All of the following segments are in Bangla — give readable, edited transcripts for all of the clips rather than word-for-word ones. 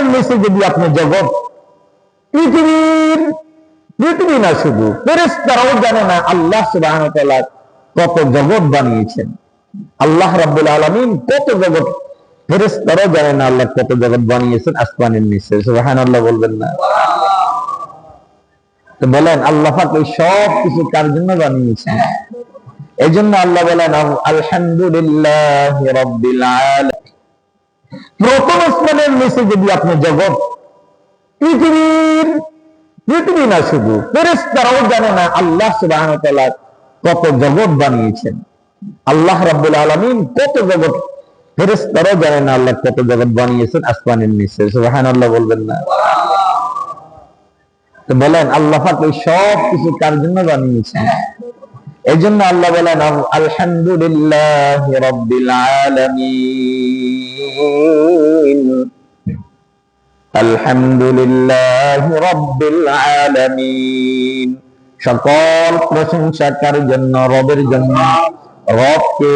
আসমানের নিচে যদি আপনি জগৎ, পৃথিবী না শুধু ফেরেশতারাও জানে না আল্লাহ সুবহানাহু ওয়া তাআলা কত জগৎ বানিয়েছেন। আল্লাহ রাব্বুল আলামিন কত জগৎ, ফেরেশতারাও জানে না আল্লাহ কত জগৎ বানিয়েছেন আসমানের নিচে। সুবহানাল্লাহ বলবেন না? তো বলেন আল্লাহ পাক এই সব কিছু কার জন্য বানিয়েছেন? এই জন্য আল্লাহ বলেন আলহামদুলিল্লাহি রাব্বিল আলামিন। প্রথম আসমানের নিচে যদি আপনি জগৎ, পৃথিবী না শুধু ফেরেশতারাও জানে না আল্লাহ সুবহানাহু ওয়া তাআলা কত জগৎ বানিয়েছেন। আল্লাহ রাব্বুল আলামিন কত জগৎ, ফেরেশতারাও জানে না আল্লাহ কত জগৎ বানিয়েছেন আসমানের নিচে। সুবহানাল্লাহ বলবেন না? তো বলেন আল্লাহ পাক এই সব কিছু কার জন্য বানিয়েছেন? এই জন্য আল্লাহ বলেন আলহামদুলিল্লাহি রাব্বিল আলামিন। আলহামদুলিল্লাহি রাব্বিল আলামিন। সকল প্রশংসা কার জন্য? রবের জন্য। রবকে?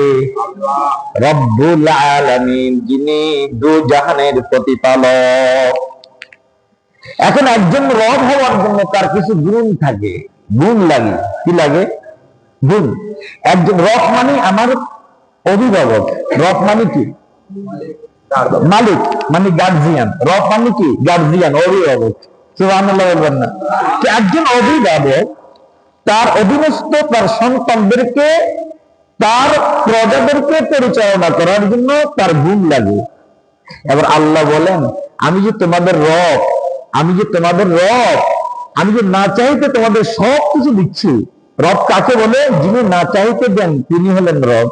রব্বুল আলামিন, যিনি দু জাহানের প্রতিপালক। এখন একজন রব হওয়ার জন্য তার কিছু গুণ থাকে, গুণ লাগে। কি লাগে? গুণ। একজন রব মানে আমার অভিভাবক। রব মানে কি? মালিক, মানে গার্জিয়ান। রব মানে কি? গার্জিয়ান, অভিভাবক। সুবহানাল্লাহ বলবেন না? একজন অভিভাবক তার অধীনস্থ তার সন্তানদেরকে, তার প্রজাদেরকে পরিচালনা করার জন্য তার গুণ লাগে। এবার আল্লাহ বলেন আমি যে তোমাদের রব, আমি যে না চাইতে তোমাদের সব কিছু দিচ্ছি। রব কাকে বলে? যিনি না চাইতে দেন তিনি হলেন রব।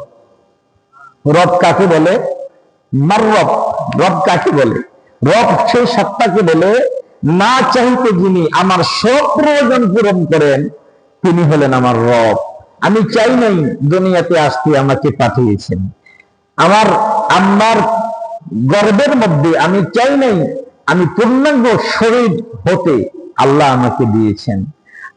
রব কাকে বলে? মাররব। রব কাকে বলে? রব সেই সত্তাকে বলে না চাইতে যিনি আমার সব প্রয়োজন পূরণ করেন তিনি হলেন আমার রব। আমি চাই নাই দুনিয়াতে আসতে, আমাকে পাঠিয়েছেন। আমার আম্মার গর্ভের মধ্যে আমি চাই নাই আমি পূর্ণাঙ্গ শরীর হতে, আল্লাহ আমাকে দিয়েছেন।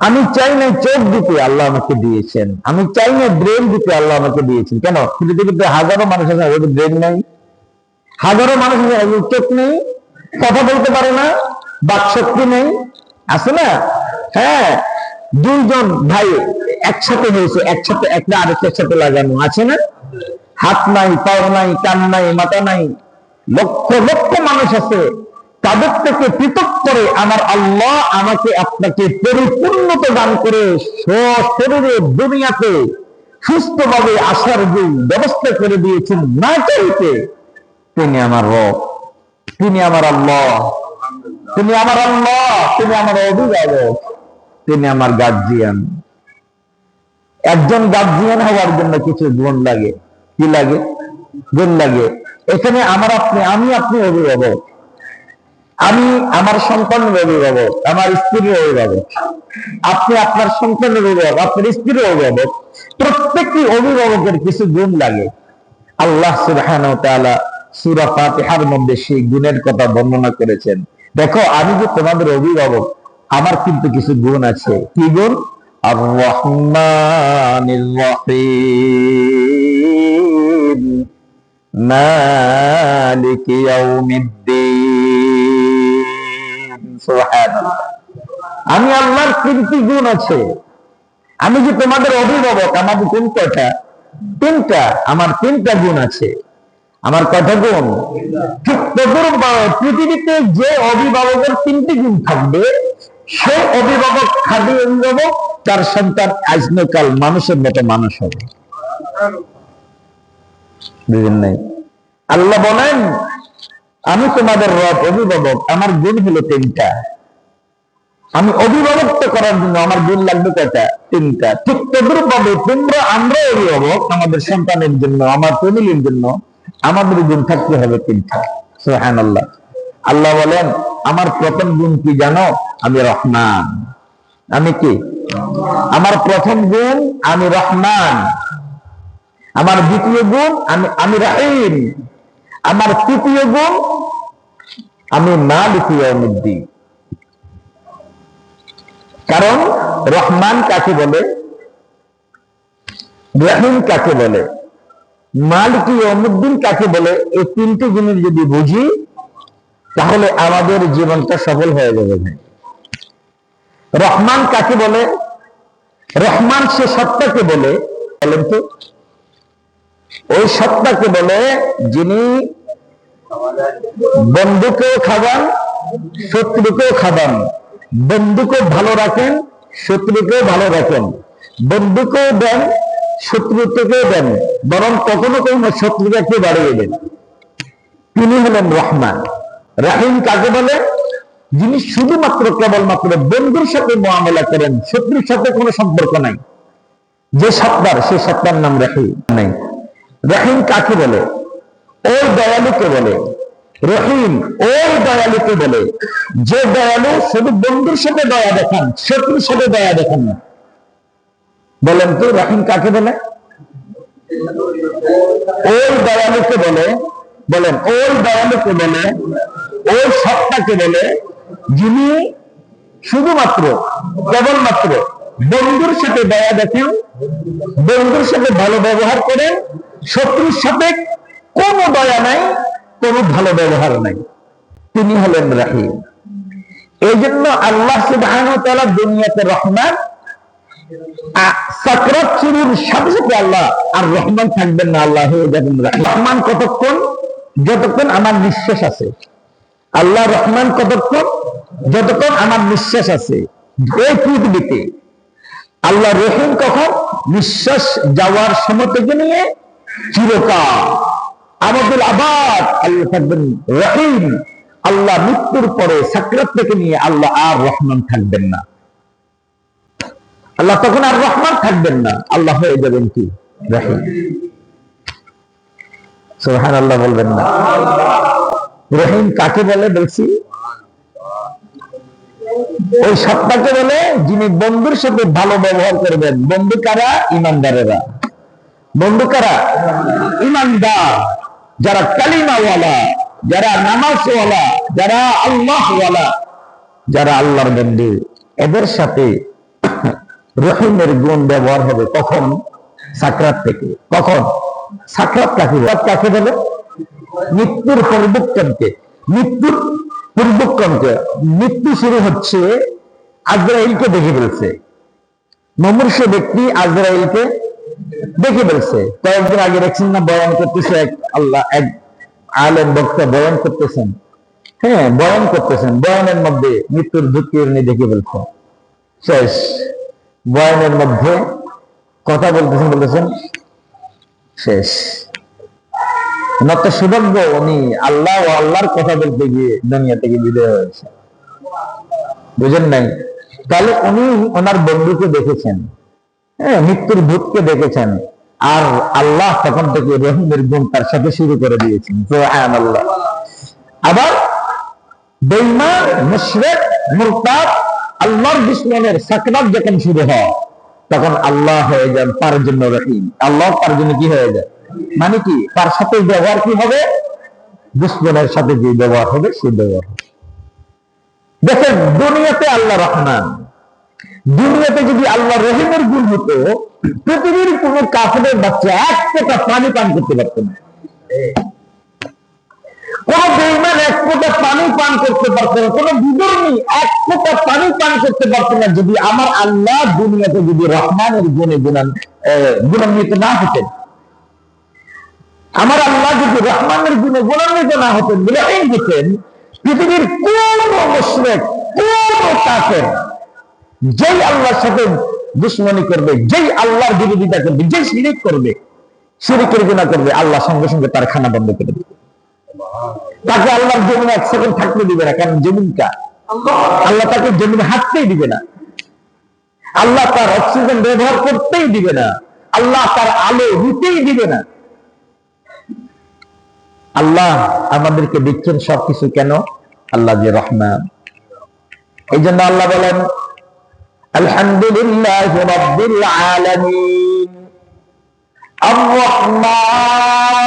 আমি চাই নাই চোখ দিতে, আল্লাহ আমাকে দিয়েছেন। আমি চাই না ব্রেন দিতে, আল্লাহ আমাকে দিয়েছেন। কেন? পৃথিবীতে হাজারো মানুষ আছে ওদের ব্রেন নাই, হাজারো মানুষ আছে ওদের চোখ নেই, কথা বলতে পারে না, বাকশক্তি নেই, আছে না? হ্যাঁ, দুইজন ভাই একসাথে হয়েছে, একসাথে একটা আরেকটার সাথে লাগানো, আছে না? হাত নাই, পাও নাই, কান নাই, মাথা নাই, লক্ষ লক্ষ মানুষ আছে। তাদের থেকে পৃথক করে আমার আল্লাহ আমাকে আপনাকে পরিপূর্ণতা দান করে সশরীরে দুনিয়াতে সুস্থভাবে আসার যে ব্যবস্থা করে দিয়েছেন না চাইতে, তিনি আমার রব, তিনি আমার আল্লাহ, তিনি আমার আল্লাহ, তিনি আমার অভিভাবক, তিনি আমার গার্জিয়ান। একজন গার্জিয়ান হওয়ার জন্য কিছু গুণ লাগে। কি লাগে? গুণ লাগে। এখানে আমি আপনি অভিভাবক। আমি আমার সন্তানের অভিভাবক, আমার স্ত্রীর অভিভাবক। আপনি আপনার সন্তানের অভিভাবক, আপনার স্ত্রীর অভিভাবক। প্রত্যেকটি অভিভাবকের কিছু গুণ লাগে। আল্লাহ সুবহানাহু ওয়া তাআলা সূরা ফাতিহার মধ্যে সেই গুণের কথা বর্ণনা করেছেন। দেখো, আমি যে তোমাদের অভিভাবক, আমার কিন্তু কিছু গুণ আছে। কি গুণ? আর রহমানির রহিম, মালিকি ইয়াউমিদ্দিন। সুবহানাল্লাহ। আমি আল্লাহর তিনটি গুণ আছে। আমি যে তোমাদের অভিভাবক, আমাদের গুণ কয়টা? তিনটা। আমার তিনটা গুণ আছে। আমার কয়টা গুণ? ঠিক পৃথিবীতে যে অভিভাবকের তিনটি গুণ থাকবে, সেই অভিভাবক খাঁটি অভিভাবক, তার সন্তান আজনকাল মানুষের মতো মানুষ হবে। আল্লাহ বলেন আমি তোমাদের রব, অভিভাবক, আমার গুণ হলো তিনটা। আমি অভিভাবকত্ব করার জন্য আমার গুণ লাগবে কয়টা? তিনটা। ঠিক তদ্রুপভাবে আমরা অভিভাবক আমাদের সন্তানের জন্য, আমার ফ্যামিলির জন্য আমাদের গুণ থাকতে হবে তিনটা। সুবহানাল্লাহ। আল্লাহ বলেন আমার প্রথম গুণ কি জানো? আমি রহমান। আমি কি? আমার প্রথম গুণ আমি রহমান। আমার দ্বিতীয় গুণ আমি রহিম। আমার তৃতীয় গুণ আমি মালিক ইয়াউমিদ্দিন। কারণ রহমান কাকে বলে, রহিম কাকে বলে, মালিক ইয়াউমিদ্দিন কাকে বলে, এই তিনটি জিনিস যদি বুঝি তাহলে আমাদের জীবনটা সফল হয়ে যাবে। রহমান কাকে বলে? রহমান সে সত্তাকে বলে, বলেন তো? ওই সত্তাকে বলে যিনি বন্ধুকেও খাবান, শত্রুকেও খাবান, বন্ধুকেও ভালো রাখেন, শত্রুকেও ভালো রাখেন, বন্ধুকেও দেন, শত্রুকেও দেন, বরং কখনো কখনো শত্রুকে একটু বাড়িয়ে দেন। তিনি হলেন রহমান। রাহিম কাকে বলে? যিনি শুধুমাত্র কেবলমাত্র বন্ধুর সাথে মুআমালা করেন, শত্রুর সাথে কোনো সম্পর্ক নাই। যে সত্তার, সে সত্তার নাম রাহিম নাই। রাহিম কাকে বলে? ওই দয়ালুকে বলে। রহিম ওই দয়ালুকে বলে যে দয়ালু শুধু বন্ধুর সাথে দয়া দেখান, শত্রুর সাথে দয়া দেখান না। বলেন তো রহিম কাকে বলে? ওই দয়ালুকে বলে, বলেন ওই দয়ালুকে বলে, ওই সত্তাকে বলে যিনি শুধুমাত্র কেবলমাত্র বন্ধুর সাথে দয়া দেখেন, বন্ধুর সাথে ভালো ব্যবহার করেন, শত্রুর সাথে কোনো দয়া নাই, কোনো ভালো ব্যবহার নাই। তিনি হলেন রাহিম। এই জন্য আল্লাহ সুবহানাহু ওয়া তাআলা দুনিয়াতে রহমান, সাকরাত শুরুর সাথে সাথে আল্লাহ আর রহমান থাকবেন না, আল্লাহ হয়ে যাবেন রাহিম। রহমান কতক্ষণ? যতক্ষণ আমার নিঃশ্বাস আছে। আল্লাহ রহমান কতক্ষণ? যতক্ষণ আমার নিঃশ্বাস আছে এই পৃথিবীতে। আল্লাহ রহিম কখন? নিঃশ্বাস যাওয়ার সময় থেকে নিয়ে চিরকাল আমাদের আবার আল্লাহ থাকবেন রহিম। আল্লাহ মৃত্যুর পরে সাকরাত থেকে নিয়ে আল্লাহ আর রহমান থাকবেন না। আল্লাহ তখন আর রহমান থাকবেন না, আল্লাহ হয়ে যাবেন কি? রহিম। সুবহানাল্লাহ বলবেন না? রহিম কাকে বলে বলছি? ওই সত্তাকে বলে যিনি বন্ধুর সাথে ভালো ব্যবহার করবেন। বন্ধু কারা? ইমানদারেরা। বন্ধু কারা? ইমানদার, যারা কালিমাওয়ালা, যারা নামাজওয়ালা, যারা আল্লাহওয়ালা, যারা আল্লাহর বন্ধু, এদের সাথে রহিমের গুণ ব্যবহার হবে। কখন? সাকরাত থেকে। কখন? সাকরাত কাকে বলে? মৃত্যুর পূর্বক্ষণকে। মৃত্যুর পূর্বক্ষণকে। মৃত্যু শুরু হচ্ছে আজরাইলকে দেখে ফেলছে। মুমূর্ষু ব্যক্তি আজরাইলকে দেখে ফেলছে। কয়েকদিন আগে দেখছেন না, বয়ান করতেছে এক আলেম বক্তা বয়ান করতেছেন। হ্যাঁ, বয়ান করতেছেন, বয়ানের মধ্যে মৃত্যুর ঝুঁকি উনি দেখে ফেলছেন। শেষ বয়ানের মধ্যে কথা বলতেছেন শেষ। নত সৌভাগ্য উনি আল্লাহ ও আল্লাহর কথা বলতে গিয়ে দুনিয়া থেকে বিদায় হয়েছে। বুঝেন নাই? তাহলে উনি ওনার বন্ধুকে দেখেছেন, হ্যাঁ, মৃত্যুর ভূতকে দেখেছেন, আর আল্লাহ তখন থেকে রহিমের গুণ তার সাথে শুরু করে দিয়েছেন। সুবহানাল্লাহ। আবার বেঈমান, মুশরিক, মুরতাদ, আল্লাহর দুশমনের সাকরাত যখন শুরু হয় তখন আল্লাহ হয়ে যান তার জন্য রহিম। আল্লাহ তার জন্য কি হয়ে যায়? মানে কি? তার সাথে ব্যবহার কি হবে? দুশমনের সাথে যে ব্যবহার হবে সে ব্যবহার হবে। দেখেন, দুনিয়াতে আল্লাহ রহমান, দুনিয়াতে যদি আল্লাহ রহিমের গুণ হতো, পৃথিবীর কোন কাফেরের বাচ্চা এক ফোঁটা পানি পান করতে পারত না। কোন বেঈমান এক ফোঁটা পানি পান করতে পারত না, কোন বিধর্মী এক ফোঁটা পানি পান করতে পারত না, যদি আমার আল্লাহ দুনিয়াতে যদি রহমানের গুণে গুণান্বিত না হতেন। আমার আল্লাহ যদি রহমানের গুণে গুণান্বিত না হতেন, রহিম হতেন, পৃথিবীর কোন মুশরিক, কোন কাফের যেই আল্লাহর সাথে দুশমনি করবে, যেই আল্লাহর বিরোধিতা করবে, যেই শিরিক করবে, শিরিকের গুনাহ করবে, আল্লাহ সঙ্গে সঙ্গে তার খানা বন্ধ করে দেবে। তাকে আল্লাহর জমিনে এক সেকেন্ড থাকতে দিবে না। কারণ জমিনটা আল্লাহ তাকে জমিনে হাঁটতেই দিবে না, আল্লাহ তার অক্সিজেন ব্যবহার করতেই দিবে না, আল্লাহ তার আলো নিতেই দিবে না। আল্লাহ আমাদেরকে দিচ্ছেন সবকিছু কেন? আল্লাহ যে রহমান। এই জন্য আল্লাহ বলেন আলহামদুলিল্লাহ রাব্বিল আলামিন আর রহমান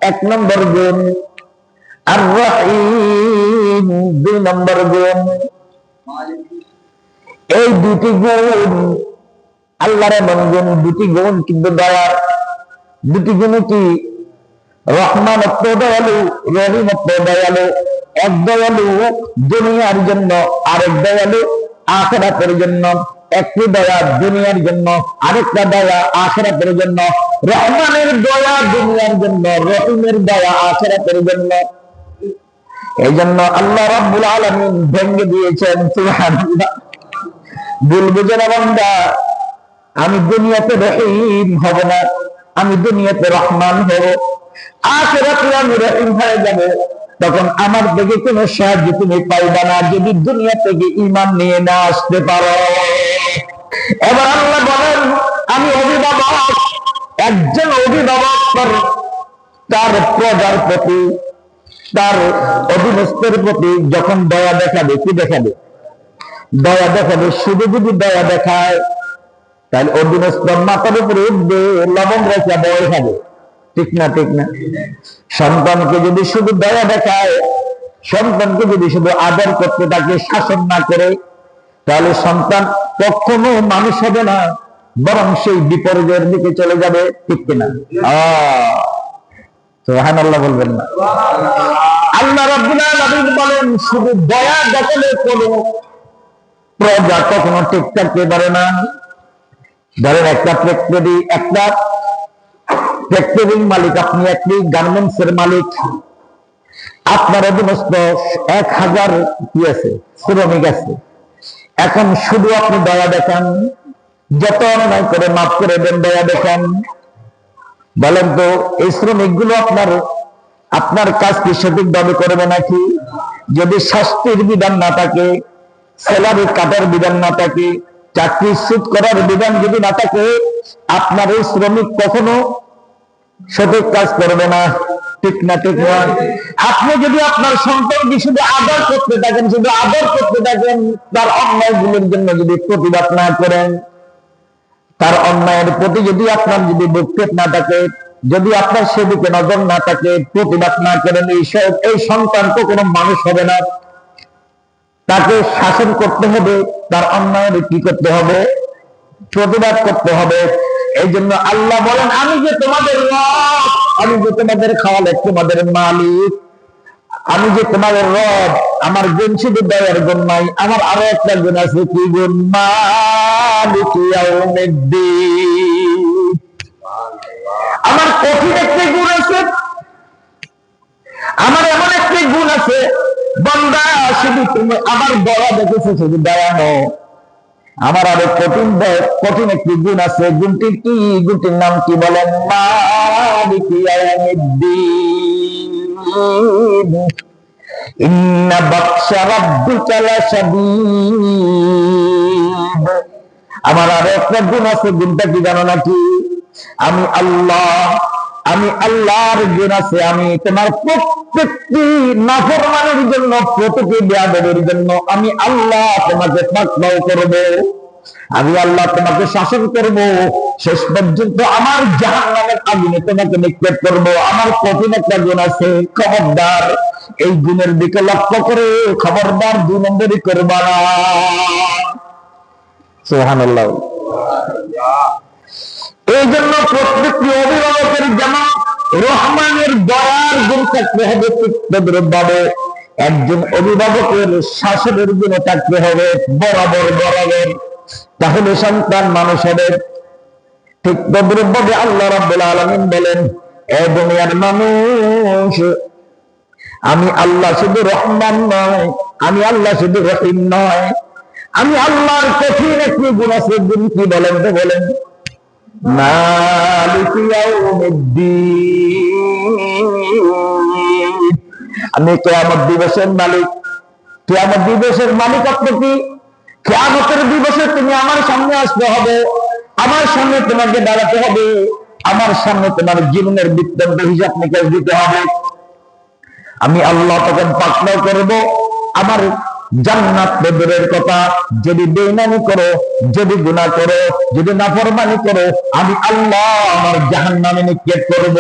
এক নম্বর গুণ, আর রহিম দুই নম্বর গুণ। এই দুটি গুণ আল্লাহর এমন গুণ, দুটি গুণ কিন্তু দয়ার। দুটি গুণ কি? রহমান দয়ালু, রহিম দয়ালু। এক দয়ালু দুনিয়ার জন্য, আরেক দয়ালু আখিরাতের জন্য। একটি দয়া দুনিয়ার জন্য, আরেকটা দয়া আখিরাতের জন্য। রহমানের দয়া দুনিয়ার জন্য, রহিমের দয়া আখিরাতের জন্য। এই জন্য আল্লাহ রাব্বুল আলামিন ভেঙে দিয়েছেন, সুবহানাল্লাহ। ভুল বুঝে না বান্দা, আমি দুনিয়াতে রহিম হব না, আমি দুনিয়াতে রহমান হব, আখিরাতে আমি রহিম হয়ে যাব। তখন আমার দিকে কোনো সাহায্য তুমি পাইবা না যদি দুনিয়া থেকে ঈমান নিয়ে না আসতে পারো। এবার আল্লাহ বলেন, আমি অভিভাবক, একজন অভিভাবক তার প্রজার প্রতি, তার অধীনস্থের প্রতি যখন দয়া দেখাবে, কি দেখাবে? দয়া দেখাবে। শুধু যদি দয়া দেখায় তাহলে অধীনস্থ মাথার উপরে উঠবে, লবণ রেখে বয় খাবে। ঠিক না? ঠিক না? সন্তানকে যদি শুধু দয়া দেখায়, সন্তানকে যদি শুধু আদর করতে থাকে, শাসন না করে, তাহলে সন্তান কখনো মানুষ হবে না, বরং সেই বিপর্যয়ের দিকে চলে যাবে। ঠিক কিনা? সুবহানাল্লাহ বলবেন না? আল্লাহ রাব্বুল আলামিন বলেন, শুধু দয়া দেখালে কোনো প্রজা কখনো ঠিক থাকতে পারে না। ধরেন একটা ফ্যাক্টরির মালিক, আপনি একটি গার্মেন্টস এর মালিক, আপনার অধীনস্থ 1000 কি আছে, শ্রমিক আছে। এখন শুধু আপনি দয়া দেখান, যত অন্যায় করে মাফ করে দেন, দয়া দেখান। বলেন তো এই শ্রমিকগুলো আপনার কাজ কি সঠিকভাবে করবে নাকি? যদি শাস্তির বিধান না থাকে, স্যালারি কাটার বিধান না থাকে, চাকরি সুদ করার বিধান যদি না থাকে, আপনার এই শ্রমিক কখনো সঠিক কাজ করবে না। ঠিক না? ঠিক না? আপনি যদি আপনার সন্তানকে শুধু আদর করতে থাকেন, শুধু আদর করতে থাকেন, তার অন্যায়গুলোর জন্য যদি প্রতিবাদ না করেন, তার অন্যায়ের প্রতি যদি আপনার যদি ভ্রুক্ষেপ না থাকে, যদি আপনার সেদিকে নজর না থাকে, প্রতিবাদ না করেন, এই সন্তান তো কোনো মানুষ হবে না। তাকে শাসন করতে হবে, তার অন্যায়ের কি করতে হবে? প্রতিবাদ করতে হবে। এই জন্য আল্লাহ বলেন, আমি যে তোমাদের রব, আমি যে তোমাদের খাওয়ালেক, তোমাদের মালিক, আমি যে তোমাদের রব, আমার গুণ শুধু দয়ার গুণ নাই, আমার আরো একটা গুণ আছে। কি গুণ? মালিক ইয়াউমিদ্দিন। আমার কঠিন একটি গুণ আছে, আমার এমন একটি গুণ আছে, বান্দা শুধু তুমি আমার দয়া দেখেছো, শুধু দয়া নয়, আমার আরো কঠিন একটি গুণ আছে। গুণটির কি? গুণটির নাম কি বলেন? মালিক ইয়াউমিদ্দিন। ইন্না বাতশা রাব্বিকা লাশাদীদ। আমার আরো একটা গুণ আছে। গুণটা কি জানো নাকি? আমি আল্লাহর গুণ আছে। আমি তোমার প্রত্যেকটি নাফরমানের জন্য, প্রতিটি বেয়াদবের জন্য আমি আল্লাহ তোমাকে পাকড়াও করব, আমি আল্লাহ তোমাকে শাসন করব, শেষ পর্যন্ত আমার জাহান্নামের আগুনে তোমাকে নিক্ষেপ করব। আমার কঠিন একটা গুণ আছে, খবরদার এই গুণের দিকে লক্ষ্য করে খবরদার 2 নম্বরই করবা না। সুবহানাল্লাহ। এই জন্য প্রত্যেকটি অভিভাবকের যেমন রহমানের দয়ার গুণ থাকতে হবে, ঠিক একজন অভিভাবকের শাসনের গুণ থাকতে হবে বরাবর। তাহলে সন্তান মানুষ হবে। ঠিক তদ্রুপভাবে আল্লাহ রাব্বুল আলামিন বলেন, এ দুনিয়ার মানুষ, আমি আল্লাহ শুধু রহমান নয়, আমি আল্লাহ শুধু রহিম নয়, আমি আল্লাহর কঠিন একটি গুণ আছে। গুণ কি বলেন তো? বলেন, মালিক ইয়াউমিদ্দিন। আমি কিয়ামত দিবসের মালিক। কিয়ামত দিবসের মালিক আপনি কি? কিয়ামতের দিবসে তুমি আমার সামনে আসতে হবে, আমার সামনে তোমাকে দাঁড়াতে হবে, আমার সামনে তোমার জীবনের বৃত্তান্ত হিসাব নিকাশ দিতে হবে। আমি আল্লাহ তখন পাকড়াও করব। আমার জান্নাত দূরের কথা, যদি বেঈমানি করো, যদি গুনাহ করো, যদি নাফরমানি করো, আমি আল্লাহ আমার জাহান্নামে নিক্ষেপ করব।